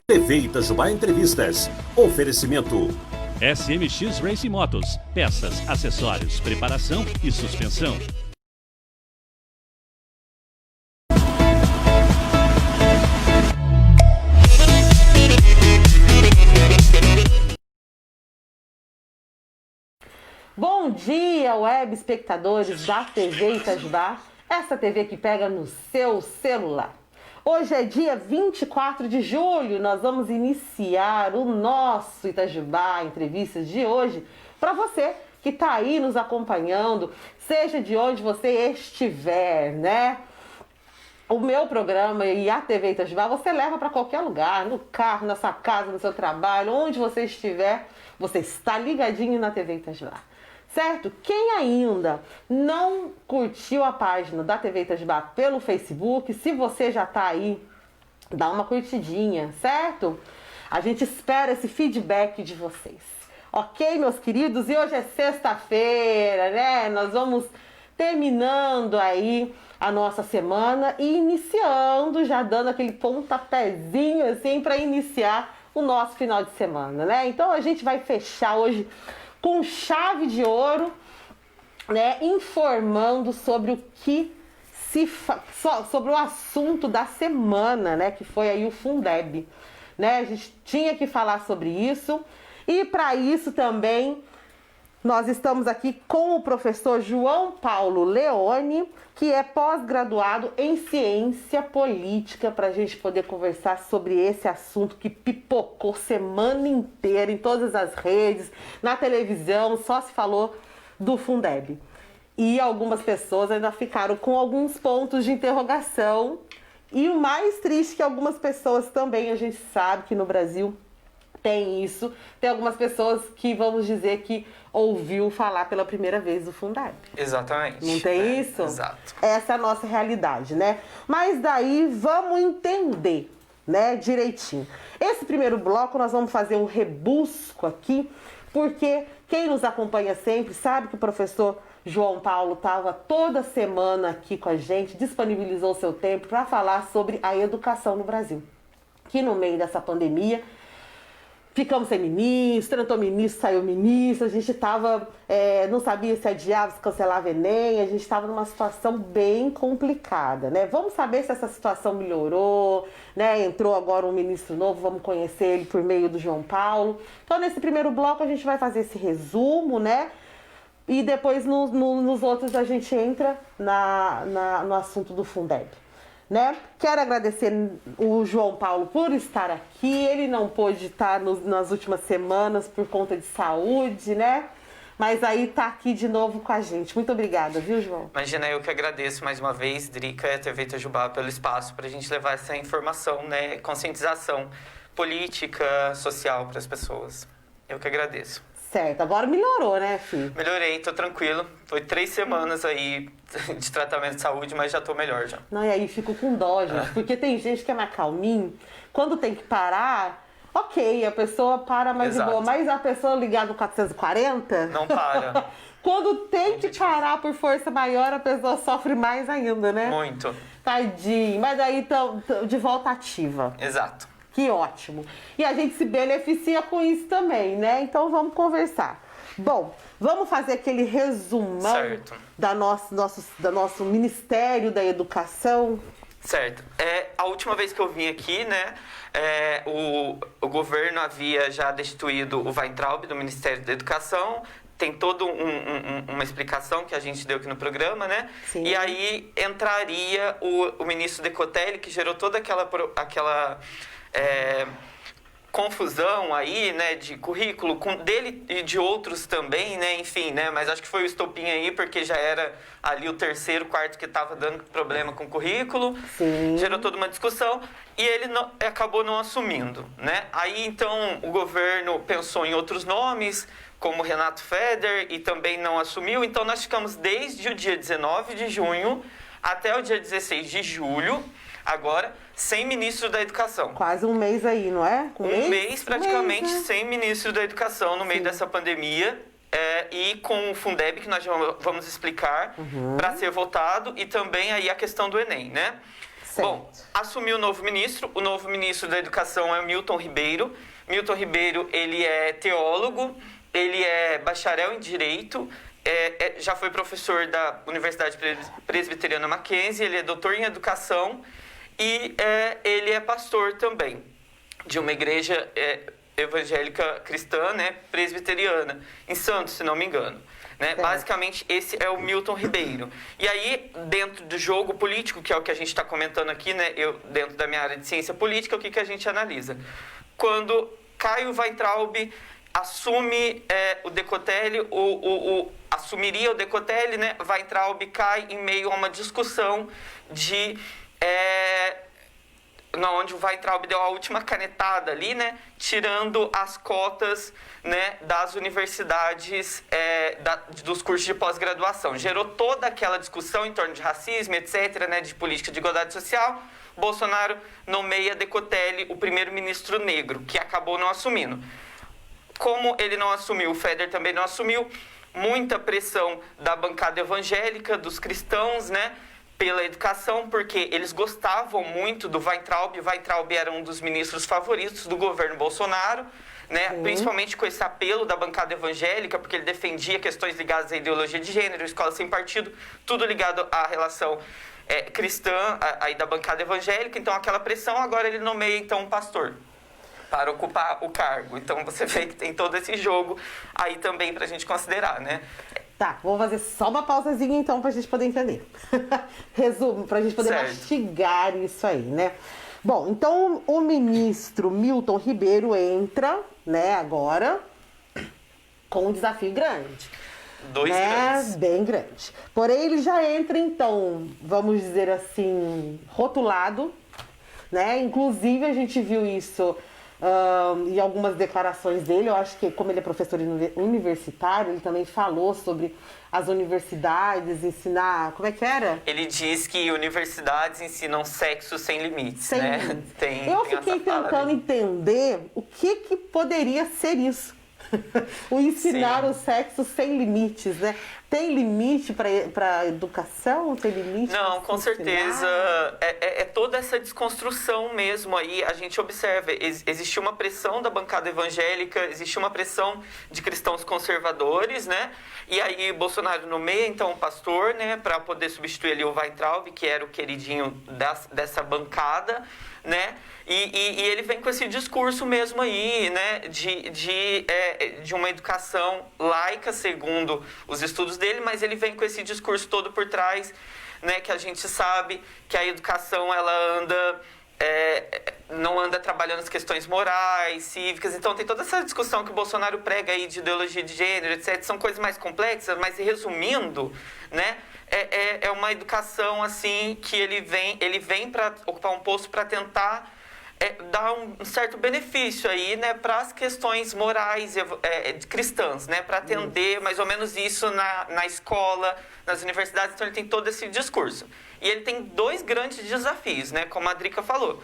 TV Itajubá Entrevistas. Oferecimento. SMX Racing Motos. Peças, acessórios, preparação e suspensão. Bom dia, web espectadores da TV Itajubá. Essa TV que pega no seu celular. Hoje é dia 24 de julho, nós vamos iniciar o nosso Itajubá Entrevistas de hoje para você que está aí nos acompanhando, seja de onde você estiver, né? O meu programa e a TV Itajubá você leva para qualquer lugar, no carro, na sua casa, no seu trabalho, onde você estiver, você está ligadinho na TV Itajubá. Certo? Quem ainda não curtiu a página da TV Itajubá pelo Facebook, se você já está aí, dá uma curtidinha, certo? A gente espera esse feedback de vocês. Ok, meus queridos? E hoje é sexta-feira, né? Nós vamos terminando aí a nossa semana e iniciando, já dando aquele pontapézinho assim para iniciar o nosso final de semana, né? Então a gente vai fechar hoje com chave de ouro, né, informando sobre o que sobre o assunto da semana, né, que foi aí o Fundeb, né? A gente tinha que falar sobre isso e para isso também nós estamos aqui com o professor João Paulo Leone, que é pós-graduado em ciência política, para a gente poder conversar sobre esse assunto que pipocou semana inteira em todas as redes, na televisão, só se falou do Fundeb. E algumas pessoas ainda ficaram com alguns pontos de interrogação. E o mais triste é que algumas pessoas também, a gente sabe que no Brasil tem isso, tem algumas pessoas que vamos dizer que ouviu falar pela primeira vez do Fundeb. Exatamente. Não tem isso? Exato. Essa é a nossa realidade, né? Mas daí vamos entender, né, direitinho. Esse primeiro bloco nós vamos fazer um rebusco aqui, porque quem nos acompanha sempre sabe que o professor João Paulo estava toda semana aqui com a gente, disponibilizou seu tempo para falar sobre a educação no Brasil. Que no meio dessa pandemia ficamos sem ministro, entrou ministro, saiu ministro, a gente estava, não sabia se adiava, se cancelava Enem, a gente estava numa situação bem complicada, né? Vamos saber se essa situação melhorou, né? Entrou agora um ministro novo, vamos conhecer ele por meio do João Paulo. Então, nesse primeiro bloco, a gente vai fazer esse resumo, né? E depois, nos outros, a gente entra no assunto do Fundeb. Né? Quero agradecer o João Paulo por estar aqui. Ele não pôde estar nas últimas semanas por conta de saúde, né? Mas aí tá aqui de novo com a gente. Muito obrigada, viu, João? Imagina, eu que agradeço mais uma vez, Drica e a TV Itajubá, pelo espaço para a gente levar essa informação, né? Conscientização política, social para as pessoas. Eu que agradeço. Certo, agora melhorou, né, filho? Melhorei, tô tranquilo. Foi 3 semanas aí de tratamento de saúde, mas já tô melhor já. Não, e aí fico com dó, gente, porque tem gente que é mais calminho. Quando tem que parar, ok, a pessoa para mais de boa. Mas a pessoa ligada no 440... Não para. Quando tem que parar por força maior, a pessoa sofre mais ainda, né? Muito. Tadinho. Mas aí, de volta ativa. Exato. Que ótimo. E a gente se beneficia com isso também, né? Então vamos conversar. Bom, vamos fazer aquele resumão do nosso Ministério da Educação. Certo. A última vez que eu vim aqui, né, o governo havia já destituído o Weintraub do Ministério da Educação. Tem toda uma explicação que a gente deu aqui no programa, né? Sim. E aí entraria o ministro Decotelli, que gerou toda aquela confusão aí, né, de currículo, dele e de outros também, né, enfim, né, mas acho que foi o estopim aí, porque já era ali o terceiro, quarto que estava dando problema com o currículo. Sim. Gerou toda uma discussão e ele acabou não assumindo, né? Aí, então, o governo pensou em outros nomes, como Renato Feder, e também não assumiu. Então, nós ficamos desde o dia 19 de junho até o dia 16 de julho, agora, sem ministro da Educação. Quase um mês aí, não é? Um mês praticamente né? sem ministro da Educação no meio dessa pandemia. E com o Fundeb, que nós já vamos explicar, para ser votado, e também aí a questão do Enem, né? Certo. Bom, assumiu o novo ministro da Educação é o Milton Ribeiro. Milton Ribeiro, ele é teólogo, ele é bacharel em Direito, já foi professor da Universidade Presbiteriana Mackenzie, ele é doutor em Educação e ele é pastor também de uma igreja evangélica cristã, né, presbiteriana, em Santos, se não me engano. Né? Basicamente, esse é o Milton Ribeiro. E aí, dentro do jogo político, que é o que a gente está comentando aqui, né? Eu, dentro da minha área de ciência política, o que a gente analisa? Quando Caio Weintraub assume o Decotelli, assumiria o Decotelli, né? Weintraub cai em meio a uma discussão de... onde o Weintraub deu a última canetada ali, né, tirando as cotas, né, das universidades, dos cursos de pós-graduação. Gerou toda aquela discussão em torno de racismo, etc., né, de política de igualdade social. Bolsonaro nomeia Decotelli o primeiro-ministro negro, que acabou não assumindo. Como ele não assumiu, o Feder também não assumiu, muita pressão da bancada evangélica, dos cristãos, né, pela educação, porque eles gostavam muito do Weintraub. Weintraub era um dos ministros favoritos do governo Bolsonaro, né? Principalmente com esse apelo da bancada evangélica, porque ele defendia questões ligadas à ideologia de gênero, escola sem partido, tudo ligado à relação cristã aí da bancada evangélica. Então, aquela pressão, agora ele nomeia, então, um pastor para ocupar o cargo. Então, você vê que tem todo esse jogo aí também para a gente considerar, né? Tá, vou fazer só uma pausazinha então pra gente poder entender. Resumo, pra gente poder mastigar isso aí, né? Bom, então o ministro Milton Ribeiro entra, né, agora com um desafio grande. Dois grandes. Bem grande. Porém, ele já entra, então, vamos dizer assim, rotulado, né? Inclusive, a gente viu isso em algumas declarações dele. Eu acho que, como ele é professor universitário, ele também falou sobre as universidades ensinar... Como é que era? Ele diz que universidades ensinam sexo sem limites, sem né? Limites. Eu fiquei tentando entender o que poderia ser isso. O ensinar o sexo sem limites, né? Tem limite para a educação? Tem limite? Não, com certeza. É toda essa desconstrução mesmo aí. A gente observa, existiu uma pressão da bancada evangélica, existiu uma pressão de cristãos conservadores, né? E aí Bolsonaro nomeia, então, um pastor, né? Para poder substituir ali o Weintraub, que era o queridinho dessa bancada, né? E ele vem com esse discurso mesmo aí, né, de uma educação laica, segundo os estudos dele, mas ele vem com esse discurso todo por trás, né, que a gente sabe que a educação, ela não anda trabalhando as questões morais, cívicas. Então tem toda essa discussão que o Bolsonaro prega aí de ideologia de gênero, etc. São coisas mais complexas, mas resumindo, né, é uma educação assim que ele vem para ocupar um posto para tentar dar um certo benefício aí, né, para as questões morais cristãs, né, para atender mais ou menos isso na escola, nas universidades. Então ele tem todo esse discurso. E ele tem dois grandes desafios, né, como a Drica falou,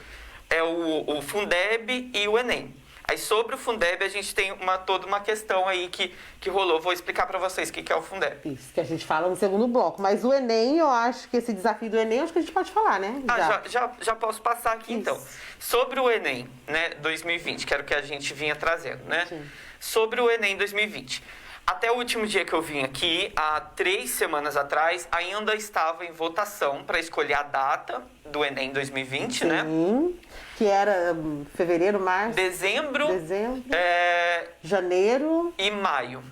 o Fundeb e o Enem. Aí sobre o Fundeb a gente tem toda uma questão aí que rolou. Vou explicar para vocês o que é o Fundeb. Isso, que a gente fala no segundo bloco. Mas o Enem, eu acho que esse desafio do Enem, acho que a gente pode falar, né? Já posso passar aqui, isso. Então. Sobre o Enem, né, 2020, que era o que a gente vinha trazendo, né? Sim. Sobre o Enem 2020. Até o último dia que eu vim aqui, há 3 semanas atrás, ainda estava em votação para escolher a data do Enem 2020, né? Que era fevereiro, março... Dezembro. Janeiro... E maio.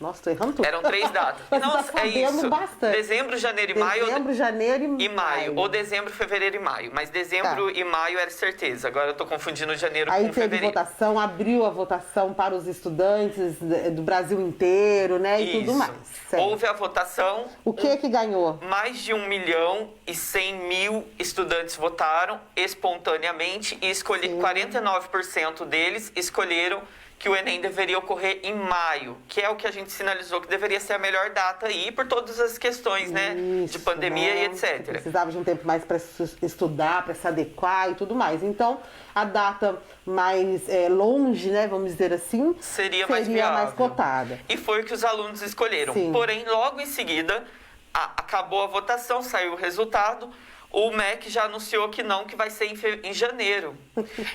Nossa, tô errando tudo. Eram 3 datas. Mas nossa, tá sabendo bastante. Dezembro, janeiro e maio. Dezembro, janeiro e maio. Ou dezembro, fevereiro e maio. Mas dezembro e maio era certeza. Agora eu tô confundindo janeiro com fevereiro. Aí teve votação, abriu a votação para os estudantes do Brasil inteiro, né? E tudo mais. Certo. Houve a votação. O que ganhou? Mais de 1.100.000 estudantes votaram espontaneamente e 49% deles escolheram que o Enem deveria ocorrer em maio, que é o que a gente sinalizou que deveria ser a melhor data aí, por todas as questões, né, de pandemia e etc. Precisava de um tempo mais para estudar, para se adequar e tudo mais. Então, a data mais longe, né, vamos dizer assim, seria mais cotada. E foi o que os alunos escolheram. Sim. Porém, logo em seguida, acabou a votação, saiu o resultado. o MEC já anunciou que não, que vai ser em janeiro.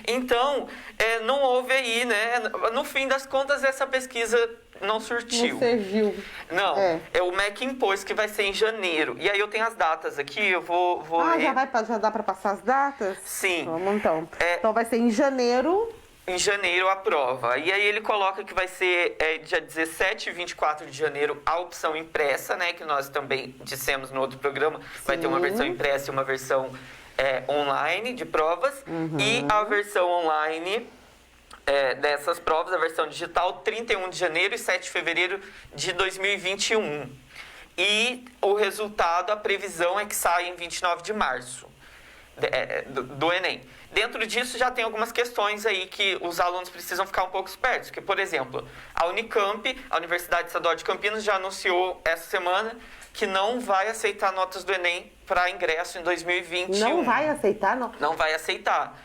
Então, não houve aí, né? No fim das contas, essa pesquisa não surtiu. Não serviu. Não, o MEC impôs que vai ser em janeiro. E aí eu tenho as datas aqui, eu vou ler. Já dá para passar as datas? Sim. Vamos então. Então vai ser em janeiro. Em janeiro a prova. E aí ele coloca que vai ser dia 17 e 24 de janeiro a opção impressa, né? Que nós também dissemos no outro programa. Vai ter uma versão impressa e uma versão online de provas. E a versão online dessas provas, a versão digital, 31 de janeiro e 7 de fevereiro de 2021. E o resultado, a previsão é que saia em 29 de março do Enem. Dentro disso já tem algumas questões aí que os alunos precisam ficar um pouco espertos. Que, por exemplo, a Unicamp, a Universidade Estadual de Campinas, já anunciou essa semana que não vai aceitar notas do Enem para ingresso em 2021. Não vai aceitar? Não vai aceitar.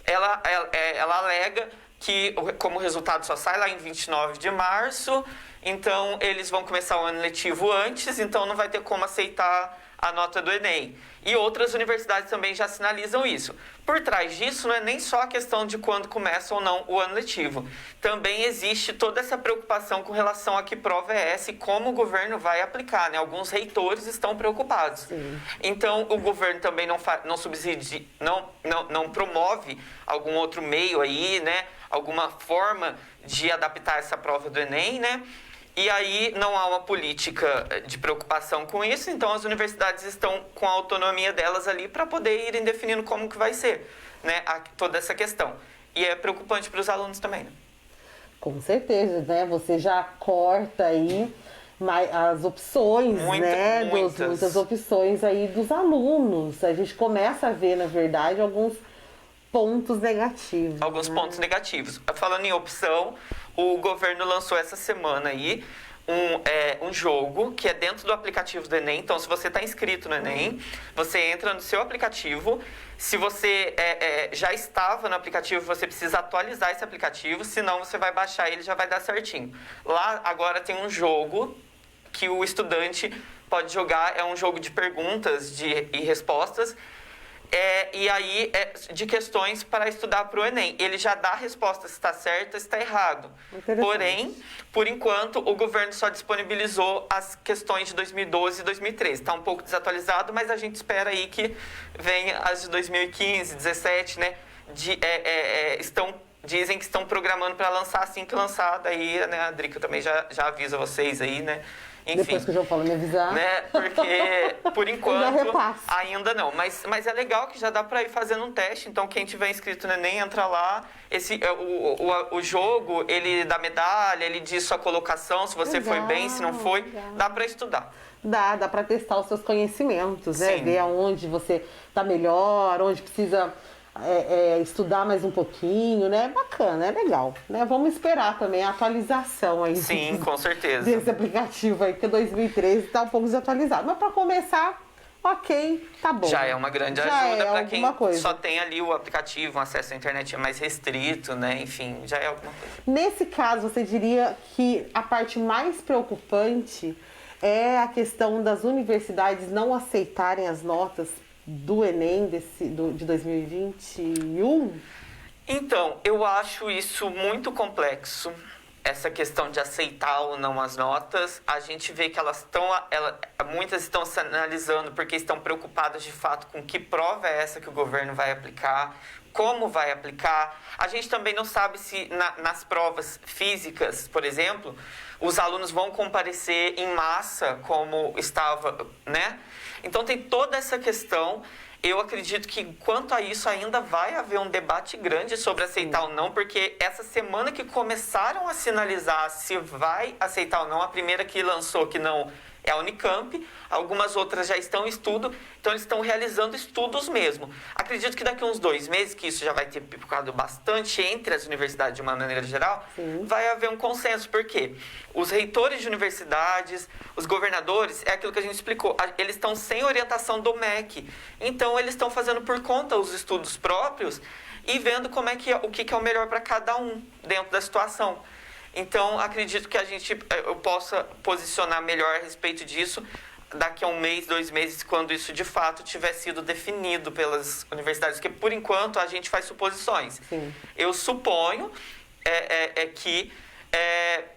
Ela alega que como o resultado só sai lá em 29 de março, então eles vão começar o ano letivo antes, então não vai ter como aceitar a nota do Enem. E outras universidades também já sinalizam isso. Por trás disso, não é nem só a questão de quando começa ou não o ano letivo. Também existe toda essa preocupação com relação a que prova é essa e como o governo vai aplicar, né? Alguns reitores estão preocupados. Sim. Então, o governo também não subsidia, não promove algum outro meio aí, né? Alguma forma de adaptar essa prova do Enem, né? E aí não há uma política de preocupação com isso, então as universidades estão com a autonomia delas ali para poder irem definindo como que vai ser, né, toda essa questão. E é preocupante para os alunos também, né? Com certeza, né? Você já corta aí as opções, né? Muitas opções aí dos alunos. A gente começa a ver, na verdade, alguns pontos negativos. Alguns pontos negativos. Falando em opção, o governo lançou essa semana aí um jogo que é dentro do aplicativo do Enem. Então, se você está inscrito no Enem, você entra no seu aplicativo. Se você já estava no aplicativo, você precisa atualizar esse aplicativo, senão você vai baixar ele e já vai dar certinho. Lá, agora, tem um jogo que o estudante pode jogar, é um jogo de perguntas e respostas, e aí de questões para estudar para o Enem. Ele já dá a resposta se está certo ou se está errado. Porém, por enquanto, o governo só disponibilizou as questões de 2012 e 2013. Está um pouco desatualizado, mas a gente espera aí que venha as de 2015, 2017, né? Dizem que estão programando para lançar assim que lançada aí, né? A Drica também já avisa vocês aí, né? Enfim, depois que o João Paulo me avisar. Né? Porque, por enquanto, ainda não. Mas é legal que já dá para ir fazendo um teste. Então, quem tiver inscrito no Enem, entra lá. O jogo, ele dá medalha, ele diz sua colocação, se você foi bem, se não foi. Dá para estudar. Dá para testar os seus conhecimentos, né? Sim. Ver aonde você está melhor, onde precisa estudar mais um pouquinho, né? Bacana, é legal, né? Vamos esperar também a atualização aí. Sim, com certeza. Desse aplicativo aí, que 2013 está um pouco desatualizado. Mas para começar, ok, tá bom. Já é uma grande ajuda para quem só tem ali o aplicativo, um acesso à internet mais restrito, né? Enfim, já é alguma coisa. Nesse caso, você diria que a parte mais preocupante é a questão das universidades não aceitarem as notas do Enem de 2021? Então, eu acho isso muito complexo, essa questão de aceitar ou não as notas. A gente vê que muitas estão se analisando porque estão preocupadas de fato com que prova é essa que o governo vai aplicar, como vai aplicar. A gente também não sabe se nas provas físicas, por exemplo, os alunos vão comparecer em massa como estava, né? Então tem toda essa questão. Eu acredito que quanto a isso ainda vai haver um debate grande sobre aceitar ou não, porque essa semana que começaram a sinalizar se vai aceitar ou não, a primeira que lançou que não é a Unicamp, algumas outras já estão em estudo, então eles estão realizando estudos mesmo. Acredito que daqui a uns 2 meses, que isso já vai ter pipocado bastante entre as universidades de uma maneira geral, vai haver um consenso, porque os reitores de universidades, os governadores, é aquilo que a gente explicou, eles estão sem orientação do MEC, então eles estão fazendo por conta os estudos próprios e vendo o que é o melhor para cada um dentro da situação. Então, acredito que eu possa posicionar melhor a respeito disso daqui a 1 mês, 2 meses, quando isso de fato tiver sido definido pelas universidades, porque por enquanto a gente faz suposições. Sim. Eu suponho que,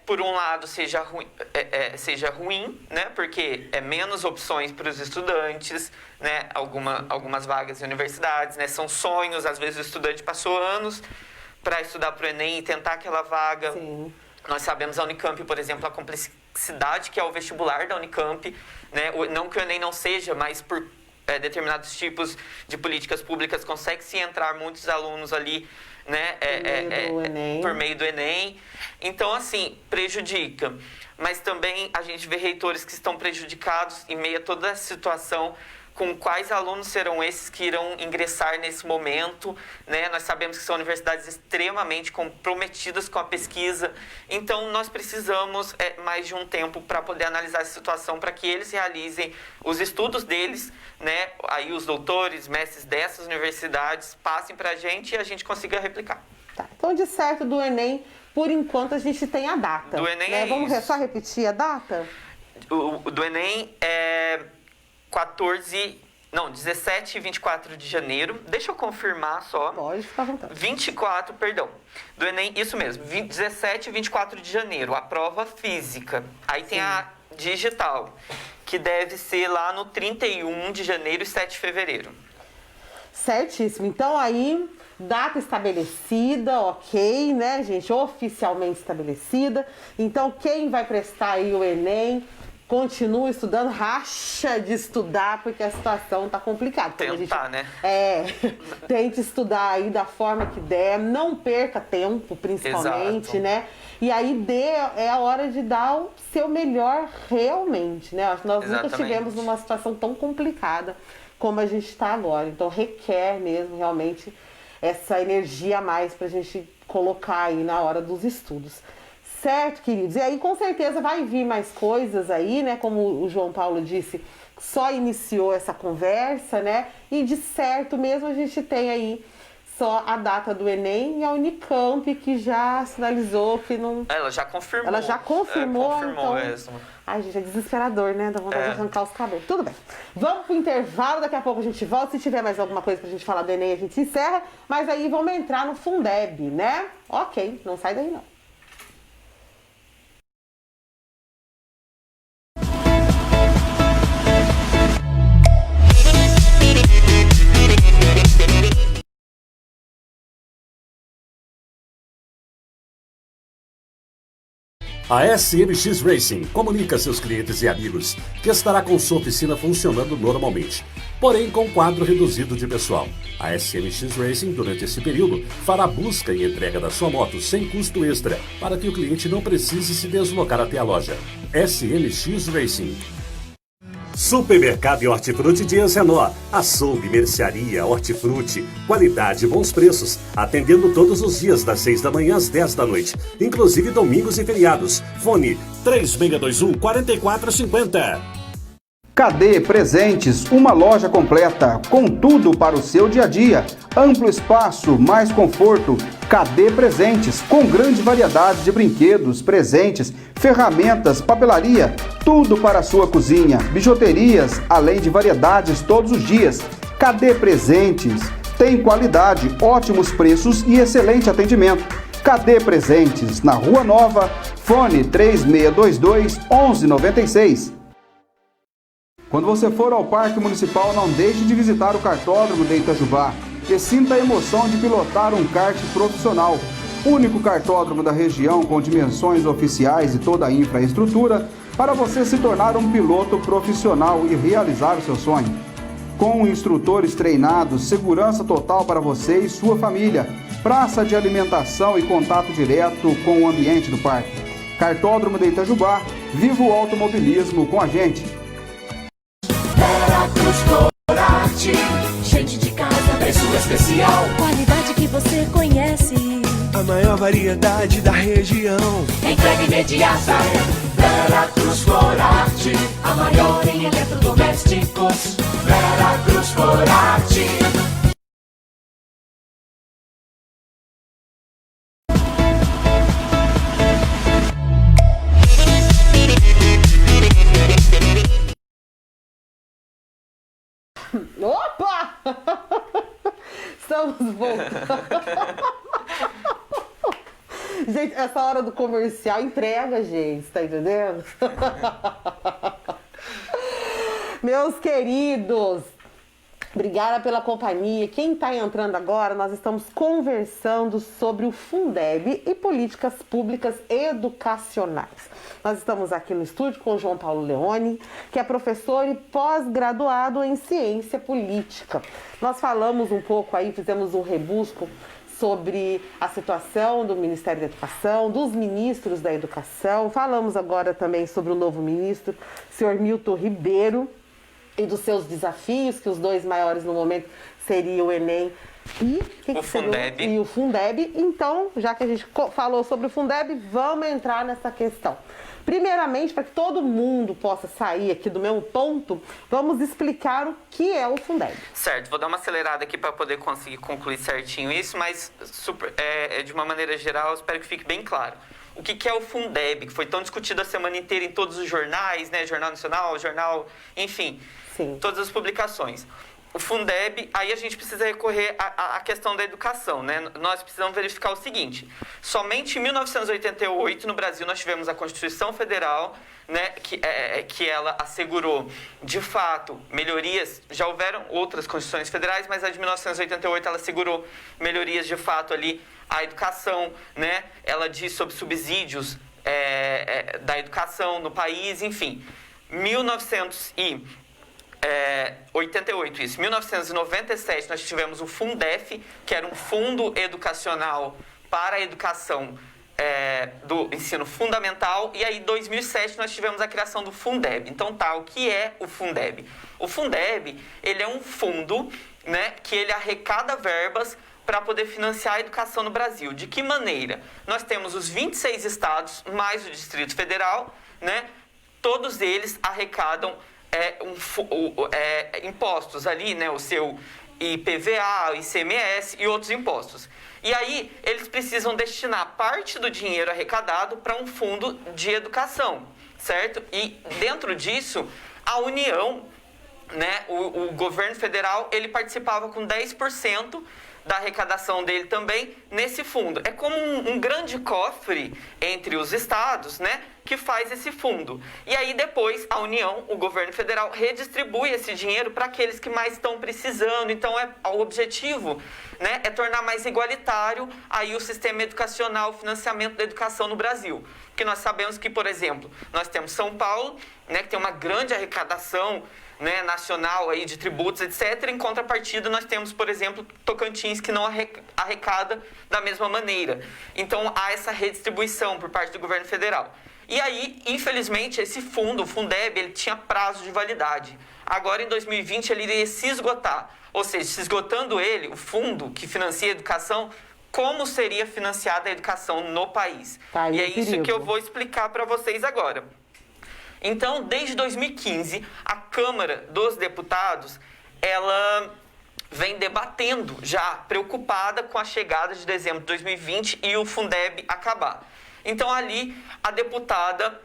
por um lado, seja ruim, né? Porque é menos opções para os estudantes, né? Algumas vagas em universidades, né? São sonhos, às vezes o estudante passou anos para estudar para o Enem e tentar aquela vaga. Sim. Nós sabemos a Unicamp, por exemplo, a complexidade que é o vestibular da Unicamp, né? Não que o Enem não seja, mas por determinados tipos de políticas públicas consegue-se entrar muitos alunos ali, né? Por meio do Enem. Então, assim, prejudica. Mas também a gente vê reitores que estão prejudicados em meio a toda essa situação. Com quais alunos serão esses que irão ingressar nesse momento, né? Nós sabemos que são universidades extremamente comprometidas com a pesquisa, então nós precisamos mais de um tempo para poder analisar essa situação, para que eles realizem os estudos deles, né? Aí os doutores, mestres dessas universidades passem para a gente e a gente consiga replicar. Tá. Então, de certo, do Enem, por enquanto a gente tem a data. Do Enem né? Vamos isso. só repetir a data? O do Enem é 17 e 24 de janeiro. Deixa eu confirmar só. Pode ficar à vontade. 24, perdão. Do Enem, isso mesmo. 17 e 24 de janeiro, a prova física. Aí tem a digital, que deve ser lá no 31 de janeiro e 7 de fevereiro. Certíssimo. Então, aí, data estabelecida, ok, né, gente? Oficialmente estabelecida. Então, quem vai prestar aí o Enem, continua estudando, racha de estudar, porque a situação tá complicada. Tentar, né? Tente estudar aí da forma que der, não perca tempo, principalmente, Exato. né? E aí é a hora de dar o seu melhor realmente, né? Acho que nós nunca tivemos numa situação tão complicada como a gente está agora. Então requer mesmo realmente essa energia a mais pra gente colocar aí na hora dos estudos. Certo, queridos? E aí, com certeza, vai vir mais coisas aí, né? Como o João Paulo disse, só iniciou essa conversa, né? E de certo mesmo a gente tem aí só a data do Enem e a Unicamp, que já sinalizou que não... Ela já confirmou. Ela já confirmou, confirmou então... mesmo. Ai, gente, é desesperador, né? Dá vontade de arrancar os cabelos. Tudo bem. Vamos pro intervalo, daqui a pouco a gente volta. Se tiver mais alguma coisa pra gente falar do Enem, a gente encerra. Mas aí vamos entrar no Fundeb, né? Ok, não sai daí não. A SMX Racing comunica a seus clientes e amigos que estará com sua oficina funcionando normalmente, porém com quadro reduzido de pessoal. A SMX Racing, durante esse período, fará busca e entrega da sua moto sem custo extra, para que o cliente não precise se deslocar até a loja. SMX Racing. Supermercado e Hortifruti de Anzenó. Açougue, mercearia, hortifruti, qualidade e bons preços. Atendendo todos os dias das 6 da manhã às 10 da noite, inclusive domingos e feriados. Fone 3621-4450. KD Presentes, uma loja completa, com tudo para o seu dia a dia. Amplo espaço, mais conforto. KD Presentes, com grande variedade de brinquedos, presentes, ferramentas, papelaria, tudo para a sua cozinha, bijuterias, além de variedades todos os dias. KD Presentes, tem qualidade, ótimos preços e excelente atendimento. KD Presentes, na Rua Nova, fone 3622-1196. Quando você for ao Parque Municipal, não deixe de visitar o Kartódromo de Itajubá e sinta a emoção de pilotar um kart profissional. Único kartódromo da região com dimensões oficiais e toda a infraestrutura para você se tornar um piloto profissional e realizar o seu sonho. Com instrutores treinados, segurança total para você e sua família, praça de alimentação e contato direto com o ambiente do parque. Kartódromo de Itajubá, viva o automobilismo com a gente! Veracruz Corate, gente de casa, preço especial, qualidade que você conhece, a maior variedade da região, entrega imediata. Veracruz Corate, a maior em eletrodomésticos. Veracruz Corate. Vamos voltar. Gente, essa hora do comercial entrega, gente, tá entendendo? Meus queridos, obrigada pela companhia. Quem está entrando agora, nós estamos conversando sobre o Fundeb e políticas públicas educacionais. Nós estamos aqui no estúdio com o João Paulo Leone, que é professor e pós-graduado em ciência política. Nós falamos um pouco aí, fizemos um rebusco sobre a situação do Ministério da Educação, dos ministros da Educação. Falamos agora também sobre o novo ministro, senhor Milton Ribeiro, e dos seus desafios, que os dois maiores no momento seriam o Enem e o Fundeb. Então, já que a gente falou sobre o Fundeb, vamos entrar nessa questão. Primeiramente, para que todo mundo possa sair aqui do mesmo ponto, vamos explicar o que é o Fundeb. Certo, vou dar uma acelerada aqui para poder conseguir concluir certinho isso, mas de uma maneira geral, espero que fique bem claro. O que é o Fundeb, que foi tão discutido a semana inteira em todos os jornais, né? Jornal Nacional, Jornal, enfim, Sim. Todas as publicações. O Fundeb, aí a gente precisa recorrer à questão da educação, né? Nós precisamos verificar o seguinte: somente em 1988, no Brasil, nós tivemos a Constituição Federal, né, que ela assegurou, de fato, melhorias. Já houveram outras Constituições Federais, mas a de 1988 ela assegurou melhorias de fato ali à educação, né? Ela diz sobre subsídios da educação no país, enfim. 1988, isso. 1997, nós tivemos o Fundef, que era um fundo educacional para a educação do ensino fundamental, e aí em 2007 nós tivemos a criação do Fundeb. Então o que é o Fundeb? O Fundeb, ele é um fundo, né, que ele arrecada verbas para poder financiar a educação no Brasil. De que maneira? Nós temos os 26 estados, mais o Distrito Federal, né, todos eles arrecadam impostos ali, né, o seu IPVA, ICMS e outros impostos. E aí, eles precisam destinar parte do dinheiro arrecadado para um fundo de educação, certo? E dentro disso, a União, né, o governo federal, ele participava com 10% da arrecadação dele também nesse fundo. É como um grande cofre entre os estados, né, que faz esse fundo. E aí depois a União, o governo federal, redistribui esse dinheiro para aqueles que mais estão precisando. Então o objetivo, né, é tornar mais igualitário aí o sistema educacional, o financiamento da educação no Brasil. Porque nós sabemos que, por exemplo, nós temos São Paulo, né, que tem uma grande arrecadação, né, nacional aí de tributos, etc. Em contrapartida, nós temos, por exemplo, Tocantins, que não arrecada da mesma maneira. Então, há essa redistribuição por parte do governo federal. E aí, infelizmente, esse fundo, o Fundeb, ele tinha prazo de validade. Agora, em 2020, ele iria se esgotar. Ou seja, se esgotando ele, o fundo que financia a educação, como seria financiada a educação no país? E é isso que eu vou explicar para vocês agora. Então, desde 2015, a Câmara dos Deputados, ela vem debatendo, já preocupada com a chegada de dezembro de 2020 e o Fundeb acabar. Então, ali, a deputada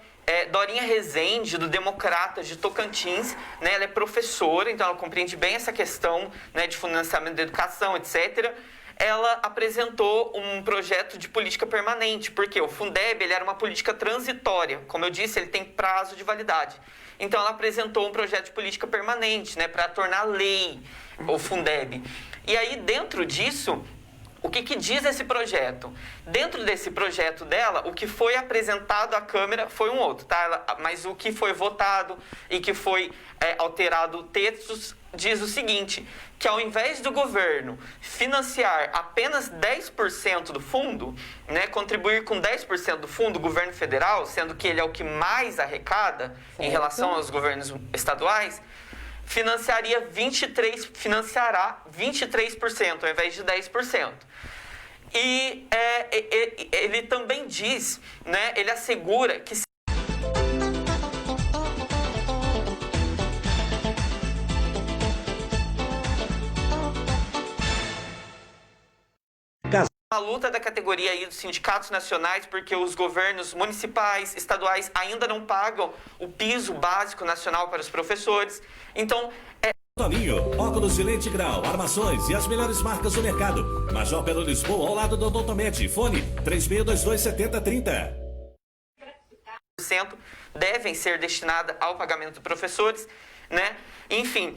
Dorinha Rezende, do Democratas de Tocantins, né, ela é professora, então ela compreende bem essa questão, né, de financiamento da educação, etc., ela apresentou um projeto de política permanente, porque o Fundeb ele era uma política transitória. Como eu disse, ele tem prazo de validade. Então, ela apresentou um projeto de política permanente, né, para tornar lei o Fundeb. E aí, dentro disso, o que diz esse projeto? Dentro desse projeto dela, o que foi apresentado à Câmara foi um outro, tá? Mas o que foi votado e que foi alterado textos diz o seguinte, que ao invés do governo financiar apenas 10% do fundo, né, contribuir com 10% do fundo, o governo federal, sendo que ele é o que mais arrecada em relação aos governos estaduais, financiará 23% ao invés de 10%. E ele também diz, né, ele assegura que a luta da categoria aí dos sindicatos nacionais, porque os governos municipais, estaduais ainda não pagam o piso básico nacional para os professores. Então, Toninho, óculos de lente grau, armações e as melhores marcas do mercado. Major Belo Lisboa, ao lado do Odontomed. Fone 3622-7030. Devem ser destinadas ao pagamento dos professores, né? Enfim.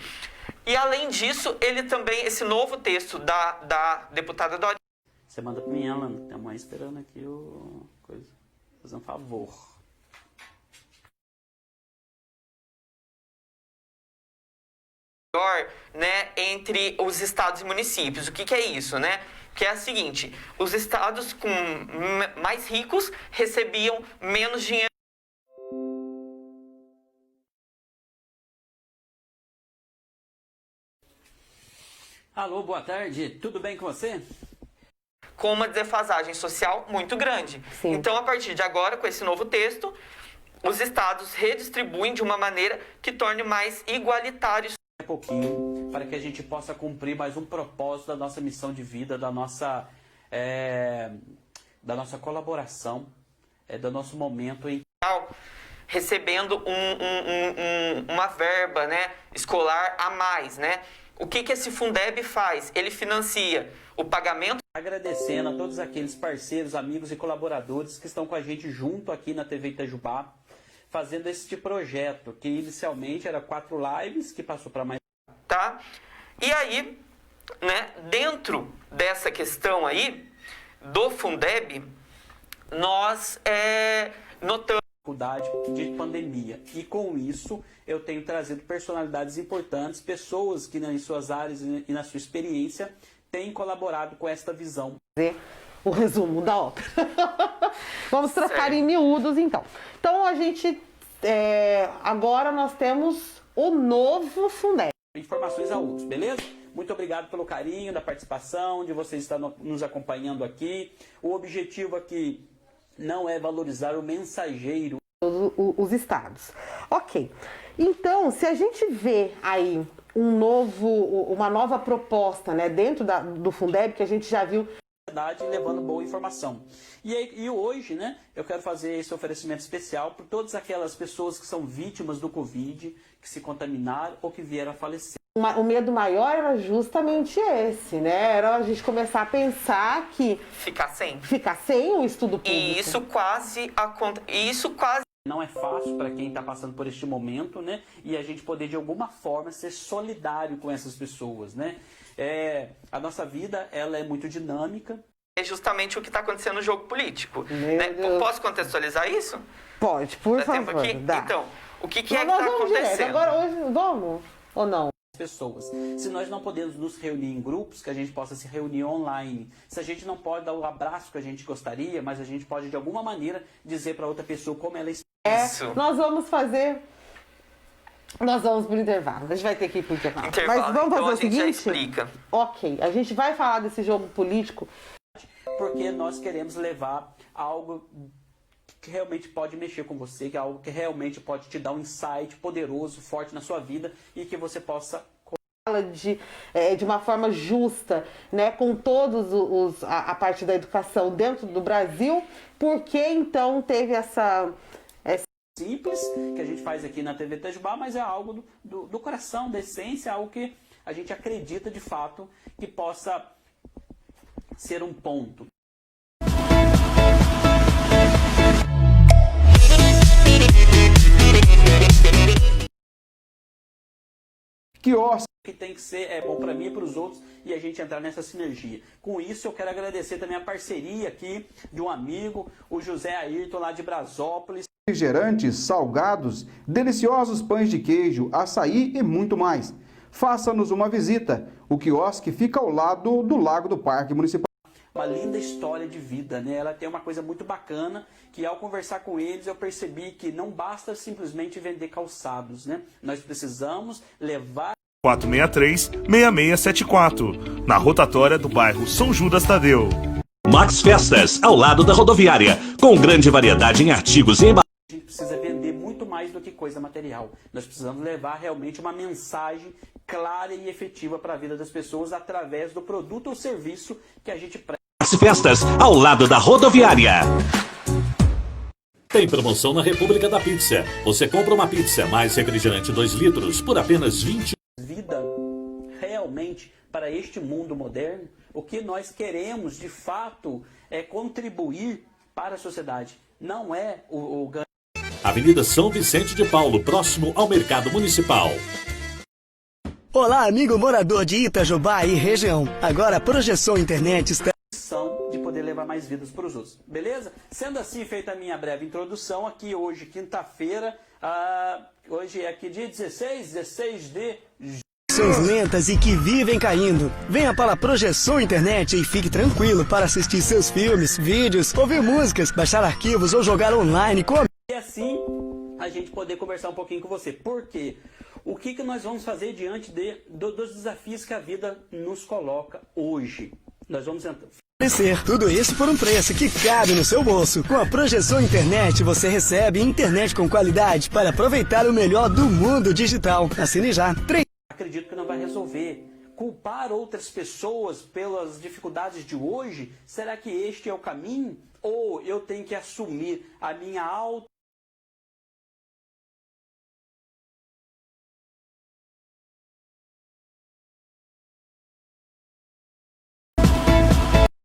E além disso, ele também, esse novo texto da deputada Dodinha. Você manda pra mim, Alan. Tem a mãe esperando aqui o coisa. Fazer um favor. Né, entre os estados e municípios. O que é isso, né? Que é o seguinte, os estados com mais ricos recebiam menos dinheiro. Alô, boa tarde. Tudo bem com você? Com uma defasagem social muito grande. Sim. Então, a partir de agora, com esse novo texto, os estados redistribuem de uma maneira que torne mais igualitário. Pouquinho, para que a gente possa cumprir mais um propósito da nossa missão de vida, da nossa colaboração, do nosso momento em... Recebendo uma verba, né, escolar a mais, né? O que esse Fundeb faz? Ele financia o pagamento... Agradecendo a todos aqueles parceiros, amigos e colaboradores que estão com a gente junto aqui na TV Itajubá, fazendo este projeto, que inicialmente era 4 lives, que passou para mais... Tá? E aí, né, dentro dessa questão aí, do Fundeb, nós notamos... dificuldade de pandemia. E com isso, eu tenho trazido personalidades importantes, pessoas que em suas áreas e na sua experiência têm colaborado com esta visão. O resumo da ópera. Vamos trocar em miúdos, então. Então, a gente... agora nós temos o novo Fundeb. Informações a outros, beleza? Muito obrigado pelo carinho, da participação, de vocês estar nos acompanhando aqui. O objetivo aqui não é valorizar o mensageiro. Os estados. Ok. Então, se a gente vê aí uma nova proposta, né, dentro do Fundeb, que a gente já viu... levando boa informação. E hoje, né, eu quero fazer esse oferecimento especial para todas aquelas pessoas que são vítimas do Covid, que se contaminaram ou que vieram a falecer. O medo maior era justamente esse, né? Era a gente começar a pensar que... Ficar sem o estudo público. E isso quase... Não é fácil para quem está passando por este momento, né? E a gente poder, de alguma forma, ser solidário com essas pessoas, né? A nossa vida, ela é muito dinâmica. É justamente o que está acontecendo no jogo político. Né? Posso contextualizar isso? Pode, por favor. Dá. Então, o que é que está acontecendo? Agora, hoje, vamos ou não? Pessoas. Se nós não podemos nos reunir em grupos, que a gente possa se reunir online. Se a gente não pode dar o abraço que a gente gostaria, mas a gente pode, de alguma maneira, dizer para outra pessoa como ela está. Nós vamos pro intervalo. A gente vai ter que ir pro intervalo. Mas vamos fazer o seguinte? Já explica. Ok, a gente vai falar desse jogo político. Porque nós queremos levar algo que realmente pode mexer com você, que é algo que realmente pode te dar um insight poderoso, forte na sua vida e que você possa... de uma forma justa, né, com todos a parte da educação dentro do Brasil, porque então teve essa simples que a gente faz aqui na TV Itajubá, mas é algo do coração, da essência, algo que a gente acredita de fato que possa ser um ponto. Que tem que ser bom para mim e para os outros e a gente entrar nessa sinergia. Com isso, eu quero agradecer também a parceria aqui de um amigo, o José Ayrton, lá de Brasópolis. Refrigerantes, salgados, deliciosos pães de queijo, açaí e muito mais. Faça-nos uma visita. O quiosque fica ao lado do Lago do Parque Municipal. Uma linda história de vida, né? Ela tem uma coisa muito bacana, que ao conversar com eles eu percebi que não basta simplesmente vender calçados, né? Nós precisamos levar... 463-6674, na rotatória do bairro São Judas Tadeu. Max Festas, ao lado da rodoviária, com grande variedade em artigos e embalagens. A gente precisa vender muito mais do que coisa material. Nós precisamos levar realmente uma mensagem clara e efetiva para a vida das pessoas através do produto ou serviço que a gente presta. Max Festas, ao lado da rodoviária. Tem promoção na República da Pizza. Você compra uma pizza mais refrigerante 2 litros por apenas 20. Vida realmente para este mundo moderno? O que nós queremos, de fato, é contribuir para a sociedade. Não é o ganho. Avenida São Vicente de Paulo, próximo ao Mercado Municipal. Olá, amigo morador de Itajubá e região. Agora a Projeção Internet está... de poder levar mais vidas para os outros, beleza? Sendo assim, feita a minha breve introdução, aqui hoje, quinta-feira, hoje é aqui dia 16 de lentas e que vivem caindo. Venha para a Projeção Internet e fique tranquilo para assistir seus filmes, vídeos, ouvir músicas, baixar arquivos ou jogar online com... E assim, a gente poder conversar um pouquinho com você. Por quê? O que nós vamos fazer diante dos desafios que a vida nos coloca hoje? Nós vamos entrar... Tudo isso por um preço que cabe no seu bolso. Com a Projeção Internet, você recebe internet com qualidade para aproveitar o melhor do mundo digital. Assine já. Acredito que não vai resolver. Culpar outras pessoas pelas dificuldades de hoje, será que este é o caminho? Ou eu tenho que assumir a minha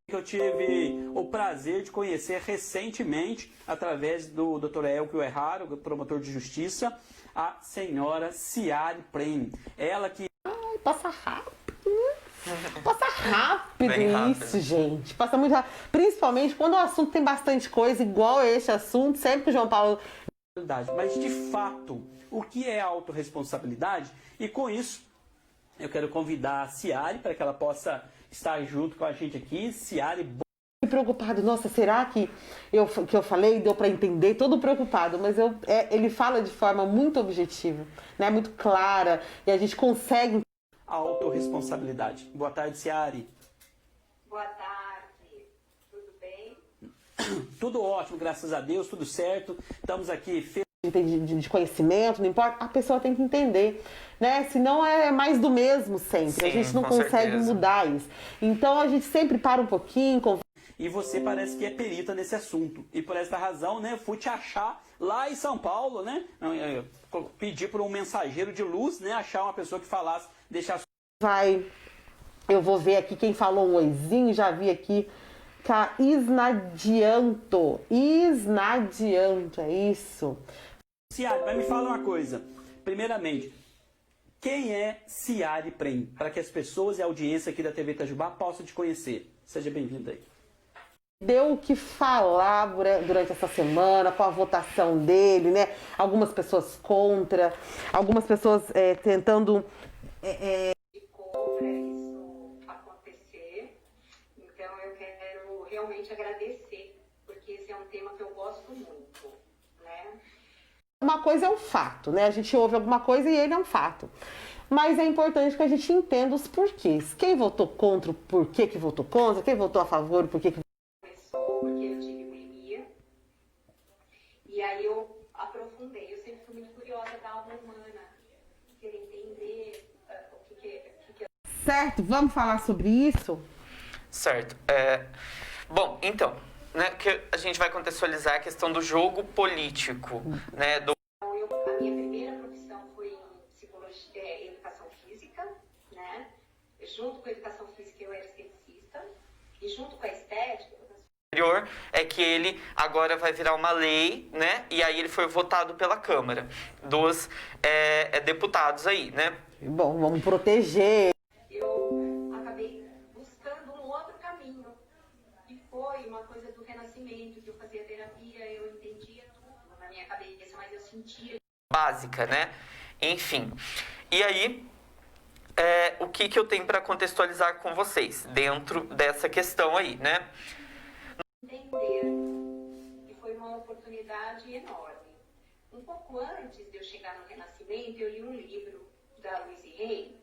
que eu tive o prazer de conhecer recentemente, através do Dr. Elcio Erraro, promotor de justiça, a senhora Ciari Prem. Ela que... Ai, passa rápido. Passa rápido isso, gente. Passa muito rápido. Principalmente quando o assunto tem bastante coisa, igual esse assunto, sempre que o João Paulo... Mas, de fato, o que é autorresponsabilidade? E com isso, eu quero convidar a Ciari para que ela possa estar junto com a gente aqui. Ciari... Preocupado, nossa, será que eu falei deu para entender? Todo preocupado, mas ele fala de forma muito objetiva, né? Muito clara, e a gente consegue... A autorresponsabilidade. Boa tarde, Ciari. Boa tarde, tudo bem? Tudo ótimo, graças a Deus, tudo certo. Estamos aqui... De conhecimento, não importa, a pessoa tem que entender, né? Senão é mais do mesmo sempre. Sim, a gente não consegue mudar isso. Então a gente sempre para um pouquinho, conversa. E você parece que é perita nesse assunto. E por essa razão, né, eu fui te achar lá em São Paulo, né? Eu pedi para um mensageiro de luz, né, achar uma pessoa que falasse, deixar... Eu vou ver aqui quem falou um oizinho, já vi aqui. Isnadianto, é isso. Ciari, mas me fala uma coisa. Primeiramente, quem é Ciari Prem? Para que as pessoas e a audiência aqui da TV Itajubá possam te conhecer. Seja bem-vindo aí. Deu o que falar durante essa semana, com a votação dele, né? Algumas pessoas contra, algumas pessoas tentando... Contra isso acontecer. Então eu quero realmente agradecer, porque esse é um tema que eu gosto muito, né? Uma coisa é um fato, né? A gente ouve alguma coisa e ele é um fato. Mas é importante que a gente entenda os porquês. Quem votou contra, o porquê que votou contra, quem votou a favor, o porquê que... Porque eu tive bulimia, e aí eu aprofundei. Eu sempre fui muito curiosa da alma humana, querer entender o que Certo, vamos falar sobre isso? Certo. Bom, então, né, que a gente vai contextualizar a questão do jogo político, né? A minha primeira profissão foi psicologia, educação física, né? Junto com a educação física eu era esteticista, e junto com a estética... é que ele agora vai virar uma lei, né? E aí ele foi votado pela Câmara dos deputados aí, né? Bom, vamos proteger. Eu acabei buscando um outro caminho, que foi uma coisa do renascimento, que eu fazia terapia, eu entendia tudo na minha cabeça, mas eu sentia... Básica, né? Enfim. E aí, o que eu tenho para contextualizar com vocês dentro dessa questão aí, né? Entender, e foi uma oportunidade enorme. Um pouco antes de eu chegar no Renascimento, eu li um livro da Louise Hay,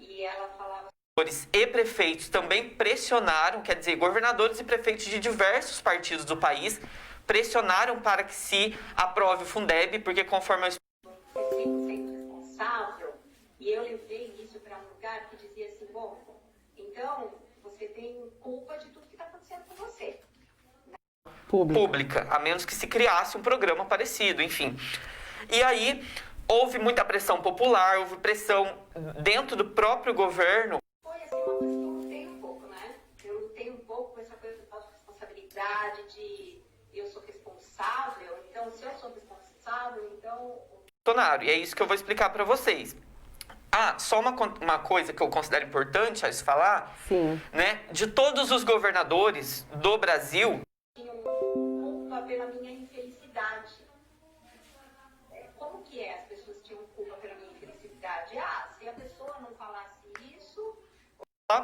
e ela falava... Governadores e prefeitos também pressionaram, quer dizer, governadores e prefeitos de diversos partidos do país pressionaram para que se aprove o Fundeb, porque conforme eu... 100% responsável, e eu levei isso para um lugar que dizia assim, bom, então você tem culpa de tudo que está acontecendo com você. Pública, a menos que se criasse um programa parecido, enfim. E aí, houve muita pressão popular, houve pressão dentro do próprio governo se eu sou responsável, então, se eu sou responsável, então... E é isso que eu vou explicar para vocês. Só uma coisa que eu considero importante a se falar, Sim. Né? De todos os governadores do Brasil... Tinham culpa pela minha infelicidade. Como que é? As pessoas tinham culpa pela minha infelicidade? Se a pessoa não falasse isso...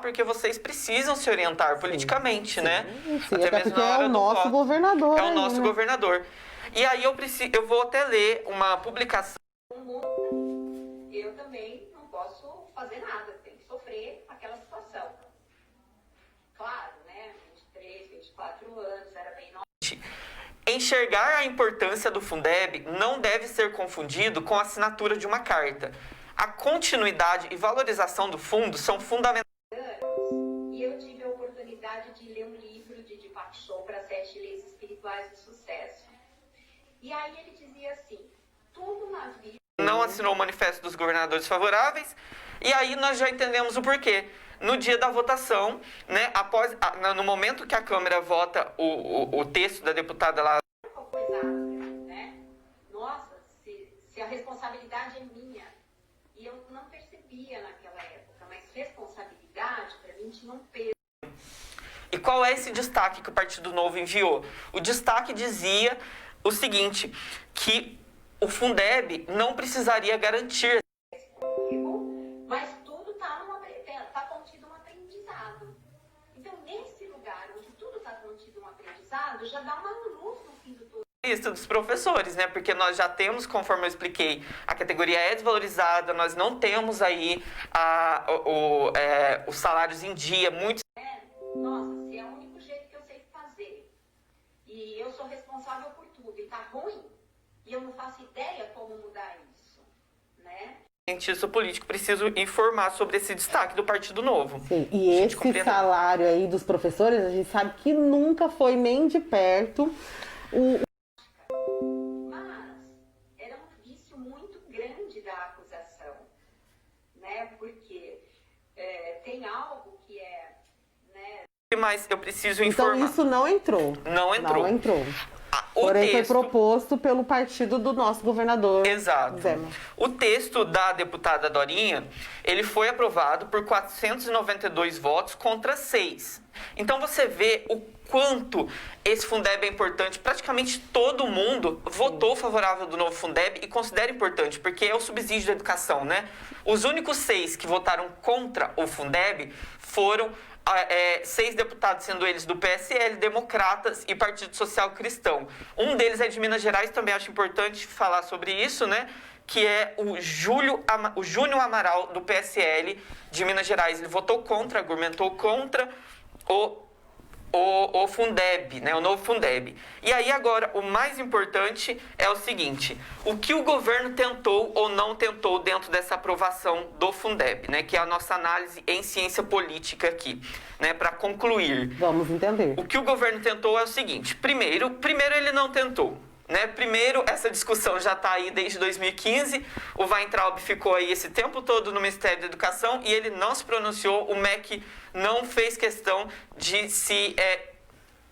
Porque vocês precisam se orientar politicamente, né? Sim, até porque é o nosso governador. É o nosso governador. E aí eu vou até ler uma publicação. Eu também não posso fazer nada, tem que sofrer aquela situação. Claro, né? 23, 24 anos, era bem nova. Enxergar a importância do Fundeb não deve ser confundido com a assinatura de uma carta. A continuidade e valorização do fundo são fundamentais. E eu tive a oportunidade de ler um livro de Deepak Chopra, 7 Leis Espirituais do Sucesso. E aí ele dizia assim, tudo na vida... Não assinou o manifesto dos governadores favoráveis, e aí nós já entendemos o porquê. No dia da votação, né, no momento que a Câmara vota o texto da deputada lá... Né? Nossa, se a responsabilidade é minha, e eu não percebia naquela época, mas responsabilidade para mim tinha um peso. E qual é esse destaque que o Partido Novo enviou? O destaque dizia o seguinte, que o Fundeb não precisaria garantir. Mas tudo está contido um aprendizado. Então, nesse lugar onde tudo está contido um aprendizado, já dá uma luz no fim do túnel. Lista dos professores, né? Porque nós já temos, conforme eu expliquei, a categoria é desvalorizada, nós não temos aí os salários em dia, muitos... Nossa, se é o único jeito que eu sei fazer, e eu sou responsável por tudo, e tá ruim, e eu não faço ideia como mudar isso, né? Cientista político, preciso informar sobre esse destaque do Partido Novo. Sim, e esse salário aí dos professores, a gente sabe que nunca foi nem de perto Mas era um vício muito grande da acusação, né? Porque tem algo que é... Né? Mas eu preciso informar. Então isso não entrou. Não entrou. Não entrou. Porém, foi proposto pelo partido do nosso governador. Exato. Zema. O texto da deputada Dorinha, ele foi aprovado por 492 votos contra 6. Então você vê o quanto esse Fundeb é importante. Praticamente todo mundo votou favorável do novo Fundeb e considera importante, porque é o subsídio da educação, né? Os únicos 6 que votaram contra o Fundeb foram 6 deputados, sendo eles do PSL, Democratas e Partido Social Cristão. Um deles é de Minas Gerais, também acho importante falar sobre isso, né? Que é o Júnior Amaral, do PSL de Minas Gerais. Ele votou contra, argumentou contra o Fundeb, né? O novo Fundeb. E aí agora, o mais importante é o seguinte, o que o governo tentou ou não tentou dentro dessa aprovação do Fundeb, né? Que é a nossa análise em ciência política aqui, né? Para concluir. Vamos entender. O que o governo tentou é o seguinte, primeiro ele não tentou. Né? Primeiro, essa discussão já está aí desde 2015, o Weintraub ficou aí esse tempo todo no Ministério da Educação e ele não se pronunciou, o MEC não fez questão de se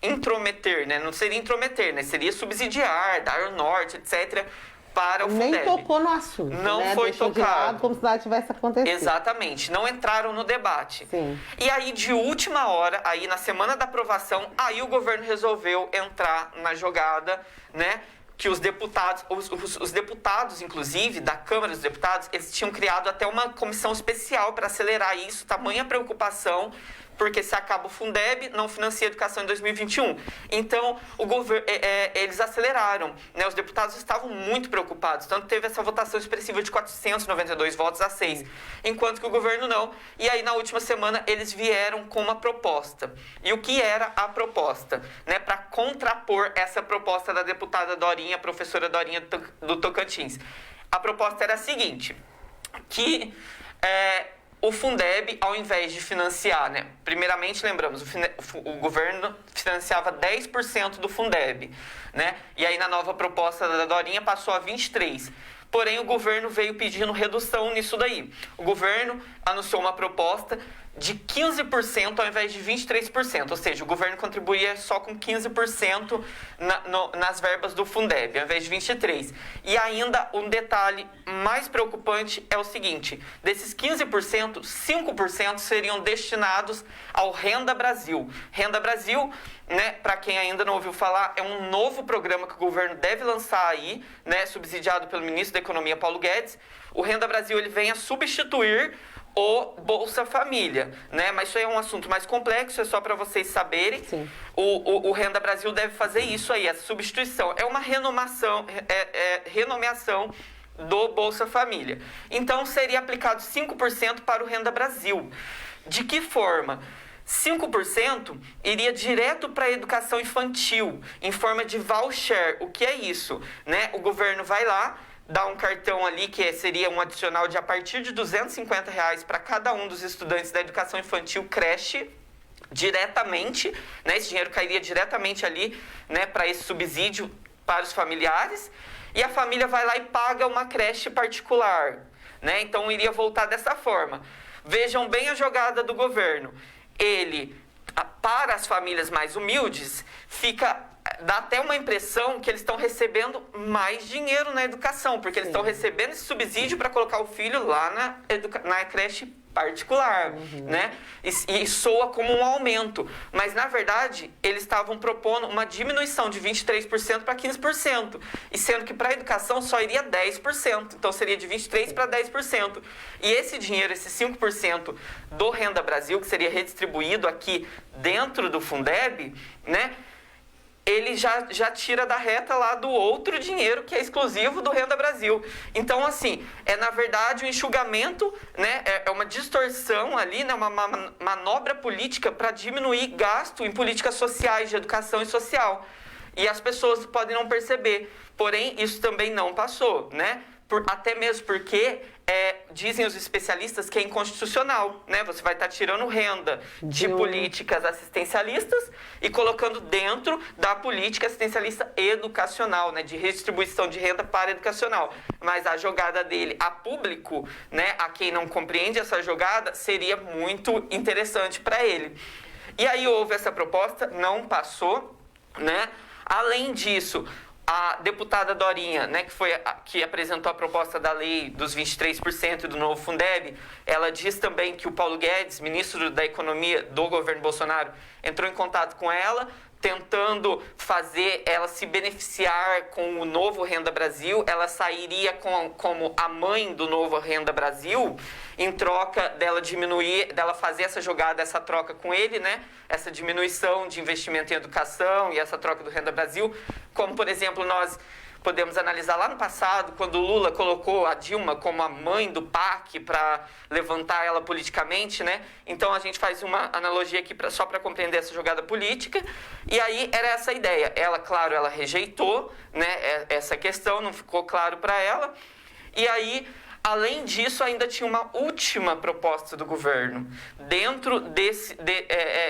intrometer, né? Não seria intrometer, né? Seria subsidiar, dar o norte, etc., para o Fundeb. Nem tocou no assunto, não né? foi Deixou tocado. de lado, como se nada tivesse acontecido. Exatamente, não entraram no debate. Sim. E aí, de última hora, aí na semana da aprovação, aí o governo resolveu entrar na jogada, né? Que os deputados, os deputados, inclusive, da Câmara dos Deputados, eles tinham criado até uma comissão especial para acelerar isso, tamanha preocupação, porque se acaba o Fundeb, não financia a educação em 2021. Então, o governo, eles aceleraram, né? Os deputados estavam muito preocupados, tanto teve essa votação expressiva de 492 votos a 6, enquanto que o governo não. E aí, na última semana, eles vieram com uma proposta. E o que era a proposta? Né? Para contrapor essa proposta da deputada Dorinha, a professora Dorinha do Tocantins. A proposta era a seguinte, que... o Fundeb, ao invés de financiar, né? Primeiramente, lembramos, o governo financiava 10% do Fundeb, né? E aí, na nova proposta da Dorinha, passou a 23%. porém o governo veio pedindo redução nisso daí. O governo anunciou uma proposta de 15% ao invés de 23%, ou seja, o governo contribuía só com 15% nas verbas do Fundeb, ao invés de 23%. E ainda um detalhe mais preocupante é o seguinte, desses 15%, 5% seriam destinados ao Renda Brasil. Renda Brasil, né, para quem ainda não ouviu falar, é um novo programa que o governo deve lançar aí, né, subsidiado pelo ministro da Economia, Paulo Guedes. O Renda Brasil ele vem a substituir o Bolsa Família, né? Mas isso aí é um assunto mais complexo, é só para vocês saberem. O Renda Brasil deve fazer isso aí, essa substituição. É uma renomeação do Bolsa Família. Então, seria aplicado 5% para o Renda Brasil. De que forma? 5% iria direto para a educação infantil, em forma de voucher. O que é isso? Né? O governo vai lá, dá um cartão ali, que seria um adicional de a partir de R$250 para cada um dos estudantes da educação infantil creche, diretamente, né? Esse dinheiro cairia diretamente ali, né, para esse subsídio para os familiares, e a família vai lá e paga uma creche particular, né? Então iria voltar dessa forma. Vejam bem a jogada do governo. Ele, para as famílias mais humildes, dá até uma impressão que eles estão recebendo mais dinheiro na educação, porque eles estão recebendo esse subsídio para colocar o filho lá na creche particular, né? E soa como um aumento. Mas, na verdade, eles estavam propondo uma diminuição de 23% para 15%. E sendo que para a educação só iria 10%. Então, seria de 23% para 10%. E esse dinheiro, esse 5% do Renda Brasil, que seria redistribuído aqui dentro do Fundeb, né? Ele já tira da reta lá do outro dinheiro que é exclusivo do Renda Brasil. Então, assim, é na verdade um enxugamento, né? É uma distorção ali, né? Uma manobra política para diminuir gasto em políticas sociais, de educação e social. E as pessoas podem não perceber. Porém, isso também não passou, né? Até mesmo porque dizem os especialistas que é inconstitucional, né? Você vai estar tirando renda de políticas assistencialistas e colocando dentro da política assistencialista educacional, né? De redistribuição de renda para educacional. Mas a jogada dele a público, né? A quem não compreende essa jogada, seria muito interessante para ele. E aí houve essa proposta, não passou, né? Além disso, a deputada Dorinha, né, que apresentou a proposta da lei dos 23% do novo Fundeb, ela diz também que o Paulo Guedes, ministro da Economia do governo Bolsonaro, entrou em contato com ela, tentando fazer ela se beneficiar com o novo Renda Brasil. Ela sairia como a mãe do novo Renda Brasil, em troca dela dela fazer essa jogada, essa troca com ele, né? Essa diminuição de investimento em educação e essa troca do Renda Brasil. Como, por exemplo, nós podemos analisar lá no passado, quando o Lula colocou a Dilma como a mãe do PAC para levantar ela politicamente, né? Então a gente faz uma analogia aqui só para compreender essa jogada política. E aí era essa a ideia. Ela, claro, ela rejeitou, né, essa questão, não ficou claro para ela. E aí, além disso, ainda tinha uma última proposta do governo, dentro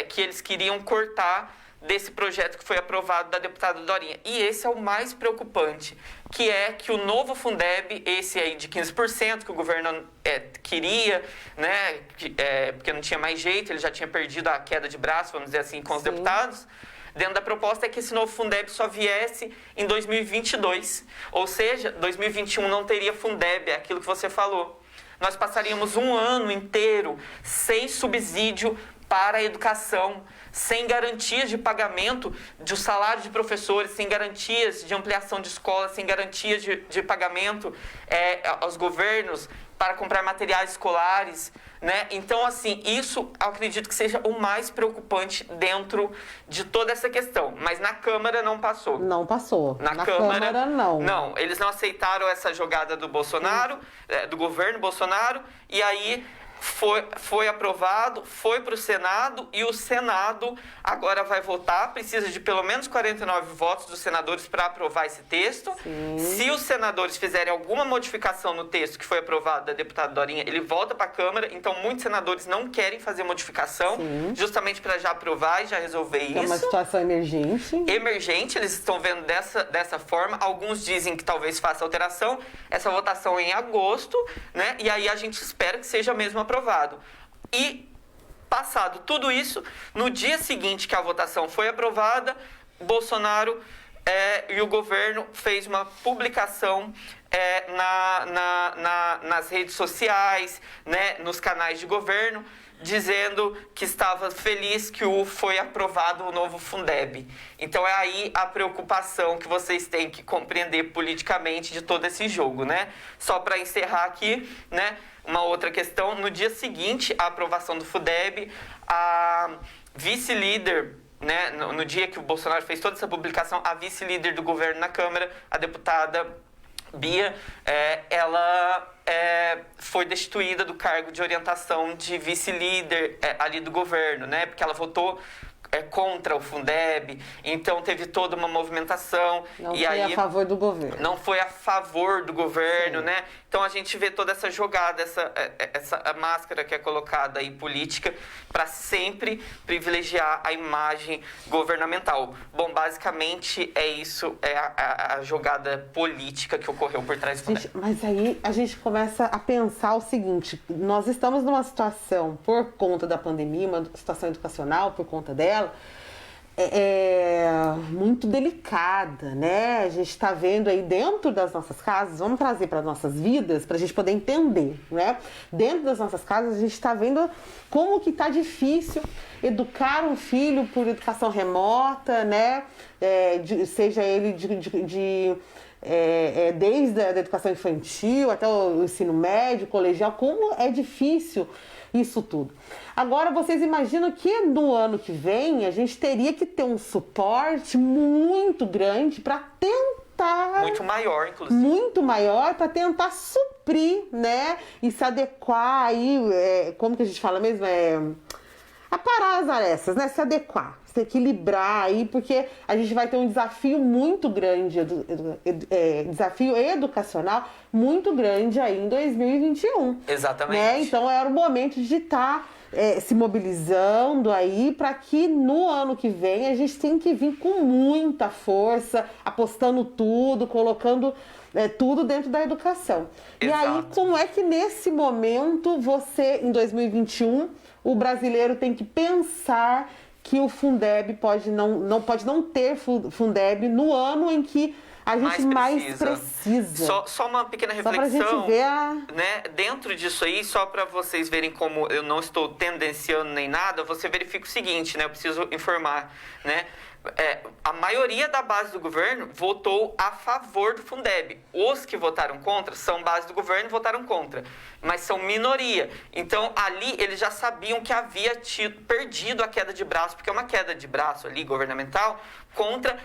que eles queriam cortar desse projeto que foi aprovado da deputada Dorinha. E esse é o mais preocupante, que é que o novo Fundeb, esse aí de 15%, que o governo queria, né, porque não tinha mais jeito, ele já tinha perdido a queda de braço, vamos dizer assim, com os deputados, dentro da proposta é que esse novo Fundeb só viesse em 2022. Ou seja, 2021 não teria Fundeb, é aquilo que você falou. Nós passaríamos um ano inteiro sem subsídio para a educação, sem garantias de pagamento do salário de professores, sem garantias de ampliação de escolas, sem garantias de pagamento aos governos para comprar materiais escolares, né? Então, assim, isso eu acredito que seja o mais preocupante dentro de toda essa questão. Mas na Câmara não passou. Não passou. Na Câmara não. Não, eles não aceitaram essa jogada do Bolsonaro, do governo Bolsonaro, e aí foi aprovado, foi para o Senado e o Senado agora vai votar. Precisa de pelo menos 49 votos dos senadores para aprovar esse texto. Sim. Se os senadores fizerem alguma modificação no texto que foi aprovado da deputada Dorinha, ele volta para a Câmara. Então, muitos senadores não querem fazer modificação, justamente para já aprovar e já resolver isso. É uma situação emergente. Emergente, eles estão vendo dessa forma. Alguns dizem que talvez faça alteração. Essa votação é em agosto, né? E aí a gente espera que seja mesmo aprovado. E, passado tudo isso, no dia seguinte que a votação foi aprovada, Bolsonaro e o governo fez uma publicação nas redes sociais, né, nos canais de governo, dizendo que estava feliz que foi aprovado o novo Fundeb. Então é aí a preocupação que vocês têm que compreender politicamente de todo esse jogo, né? Só para encerrar aqui, né? Uma outra questão, no dia seguinte à aprovação do Fundeb, a vice-líder, né, no dia que o Bolsonaro fez toda essa publicação, a vice-líder do governo na Câmara, a deputada Bia, ela foi destituída do cargo de orientação de vice-líder ali do governo, né, porque ela votou contra o Fundeb, então teve toda uma movimentação. Não foi a favor do governo. Não foi a favor do governo, né? Então a gente vê toda essa jogada, essa máscara que é colocada aí política para sempre privilegiar a imagem governamental. Bom, basicamente é isso, é a jogada política que ocorreu por trás do Fundeb. Mas aí a gente começa a pensar o seguinte, nós estamos numa situação, por conta da pandemia, uma situação educacional por conta dela, muito delicada, né? A gente está vendo aí dentro das nossas casas, vamos trazer para as nossas vidas, para a gente poder entender, né? Dentro das nossas casas, a gente está vendo como que está difícil educar um filho por educação remota, né? Seja ele desde a educação infantil até o ensino médio, colegial, como é difícil isso tudo. Agora, vocês imaginam que no ano que vem a gente teria que ter um suporte muito grande para tentar... Muito maior, inclusive. Muito maior para tentar suprir, né? E se adequar aí, como que a gente fala mesmo? Aparar as arestas, né? Se adequar, se equilibrar aí, porque a gente vai ter um desafio muito grande, desafio educacional muito grande aí em 2021. Exatamente. Né? Então era o momento de estar se mobilizando aí para que no ano que vem a gente tem que vir com muita força, apostando tudo, colocando tudo dentro da educação. Exato. E aí, como é que nesse momento você, em 2021, o brasileiro tem que pensar que o Fundeb pode não ter Fundeb no ano em que a gente mais precisa. Só uma pequena reflexão, só pra gente ver né? Dentro disso aí, só para vocês verem como eu não estou tendenciando nem nada, você verifica o seguinte, né? Eu preciso informar, né? A maioria da base do governo votou a favor do Fundeb. Os que votaram contra são base do governo e votaram contra, mas são minoria. Então, ali, eles já sabiam que havia perdido a queda de braço, porque é uma queda de braço ali, governamental, contra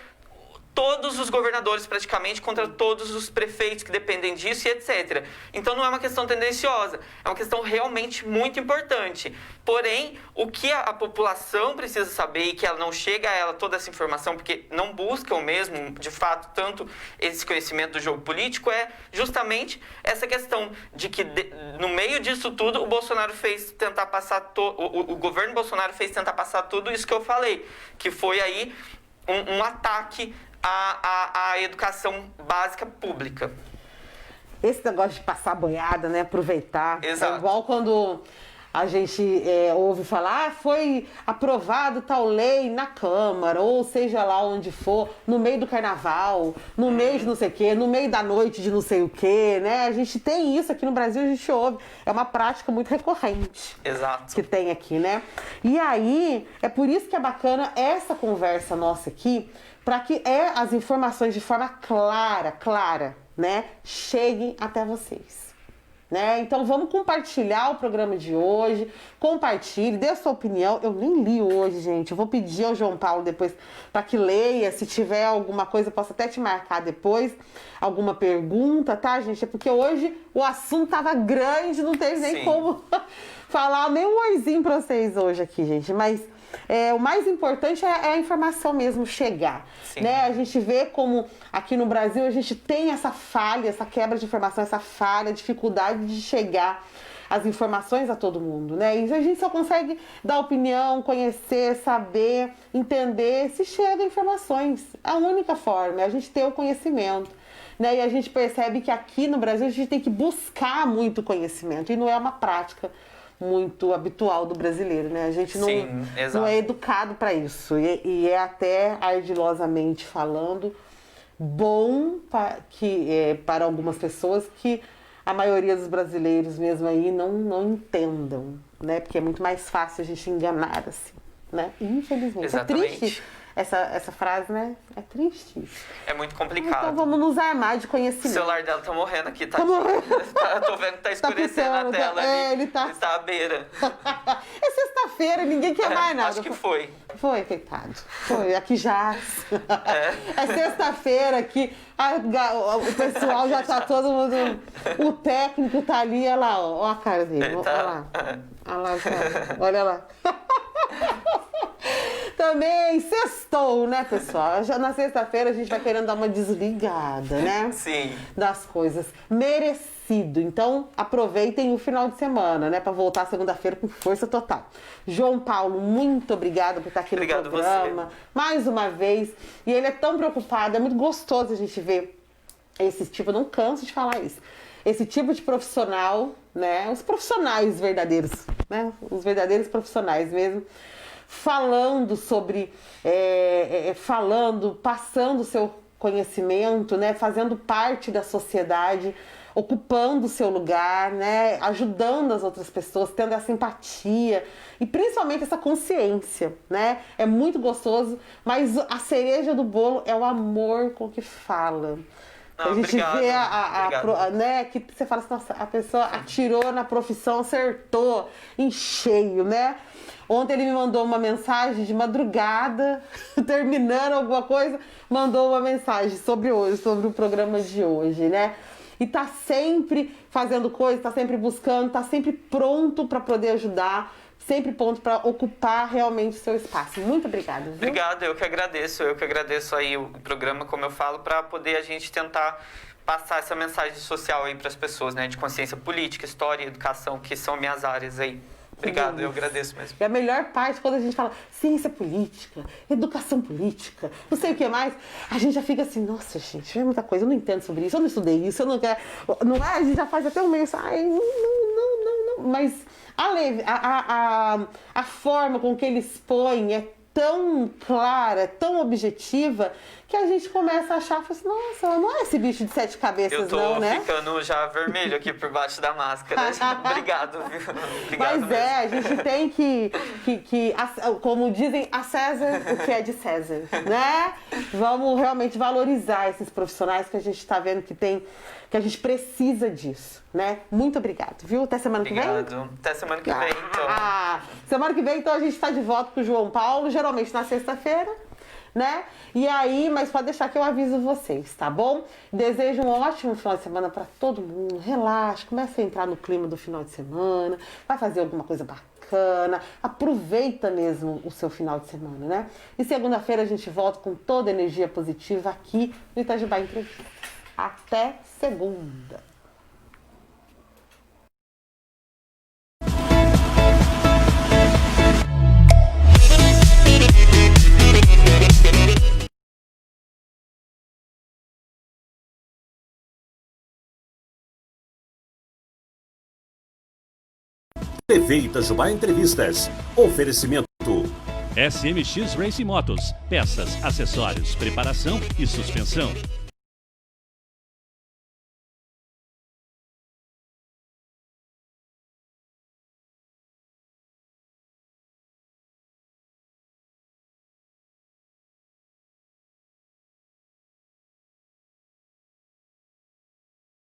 todos os governadores praticamente, contra todos os prefeitos que dependem disso e etc. Então não é uma questão tendenciosa, é uma questão realmente muito importante. Porém, o que a população precisa saber e que ela não chega a ela toda essa informação, porque não buscam mesmo, de fato, tanto esse conhecimento do jogo político, é justamente essa questão de que no meio disso tudo o Bolsonaro fez tentar passar, o governo Bolsonaro fez tentar passar tudo isso que eu falei, que foi aí um ataque à educação básica pública. Esse negócio de passar boiada, né? Aproveitar. Exato. É igual quando a gente ouve falar, foi aprovado tal lei na Câmara, ou seja lá onde for, no meio do carnaval, no meio de não sei o quê, no meio da noite de não sei o quê, né? A gente tem isso aqui no Brasil, a gente ouve. É uma prática muito recorrente. Exato. Que tem aqui, né? E aí, é por isso que é bacana essa conversa nossa aqui, para que as informações de forma clara, né, cheguem até vocês. né? Então vamos compartilhar o programa de hoje, compartilhe, dê sua opinião. Eu nem li hoje, gente. Eu vou pedir ao João Paulo depois para que leia. Se tiver alguma coisa, eu posso até te marcar depois, alguma pergunta, tá, gente? É porque hoje o assunto tava grande, não teve nem como falar nem um oizinho para vocês hoje aqui, gente. Mas o mais importante é a informação mesmo chegar, né? A gente vê como aqui no Brasil a gente tem essa falha, essa quebra de informação, essa falha, dificuldade de chegar as informações a todo mundo, né? E a gente só consegue dar opinião, conhecer, saber, entender se chega informações. A única forma é a gente ter o conhecimento, né? E a gente percebe que aqui no Brasil a gente tem que buscar muito conhecimento e não é uma prática muito habitual do brasileiro, né? A gente não é educado para isso e é até ardilosamente falando bom para algumas pessoas que a maioria dos brasileiros mesmo aí não entendam, né? Porque é muito mais fácil a gente enganar assim, né? Infelizmente. Exatamente. É triste essa frase, né? É triste isso. É muito complicado. Então vamos nos armar de conhecimento. O celular dela tá morrendo aqui, tá? Tô vendo que tá escurecendo a tela ali. Ele tá à beira. É sexta-feira, ninguém quer mais nada. Acho que foi. Foi, coitado. Foi, aqui já. É sexta-feira aqui, o pessoal já tá todo mundo. O técnico tá ali, olha lá, ó a cara dele. Olha lá. Olha lá. Também sextou, né, pessoal? Já na sexta-feira a gente vai querendo dar uma desligada, né? Sim. Das coisas. Merecido. Então, aproveitem o final de semana, né? Pra voltar segunda-feira com força total. João Paulo, muito obrigada por estar aqui no programa. Mais uma vez. E ele é tão preocupado, é muito gostoso a gente ver esse tipo, eu não canso de falar isso. Esse tipo de profissional, né? Os profissionais verdadeiros, né? Os verdadeiros profissionais mesmo. Falando sobre, passando o seu conhecimento, né, fazendo parte da sociedade, ocupando o seu lugar, né, ajudando as outras pessoas, tendo essa empatia e principalmente essa consciência, né, é muito gostoso, mas a cereja do bolo é o amor com que fala. A gente vê né, que você fala assim, nossa, a pessoa atirou na profissão, acertou em cheio, né? Ontem ele me mandou uma mensagem de madrugada, terminando alguma coisa, mandou uma mensagem sobre o programa de hoje, né? E tá sempre fazendo coisa, tá sempre buscando, tá sempre pronto para poder ajudar, sempre pronto para ocupar realmente o seu espaço. Muito obrigada, viu? Obrigado, eu que agradeço aí o programa, como eu falo, para poder a gente tentar passar essa mensagem social aí para as pessoas, né? De consciência política, história e educação, que são minhas áreas aí. Obrigado, eu agradeço mesmo. E a melhor parte, quando a gente fala ciência política, educação política, não sei o que mais, a gente já fica assim, nossa, gente, é muita coisa, eu não entendo sobre isso, eu não estudei isso, eu não quero... Não é? A gente já faz até um meio assim, ai, não. Mas a forma com que ele expõe é tão clara, tão objetiva, que a gente começa a achar, assim, nossa, não é esse bicho de 7 cabeças não, né? Eu tô ficando já vermelho aqui por baixo da máscara. Obrigado, viu? Obrigado Mas mesmo. A gente tem que, como dizem, a César o que é de César, né? Vamos realmente valorizar esses profissionais que a gente tá vendo que a gente precisa disso, né? Muito obrigado, viu? Até semana que vem? Obrigado. Até semana que vem, então. Semana que vem, então, a gente tá de volta com o João Paulo, geralmente na sexta-feira, né? E aí, mas pode deixar que eu aviso vocês, tá bom? Desejo um ótimo final de semana para todo mundo. Relaxa, comece a entrar no clima do final de semana, vai fazer alguma coisa bacana, aproveita mesmo o seu final de semana, né? E segunda-feira a gente volta com toda a energia positiva aqui no Itajubá Entrevista. Até segunda. TV Itajubá Entrevistas. Oferecimento SMX Racing Motos. Peças, acessórios, preparação e suspensão.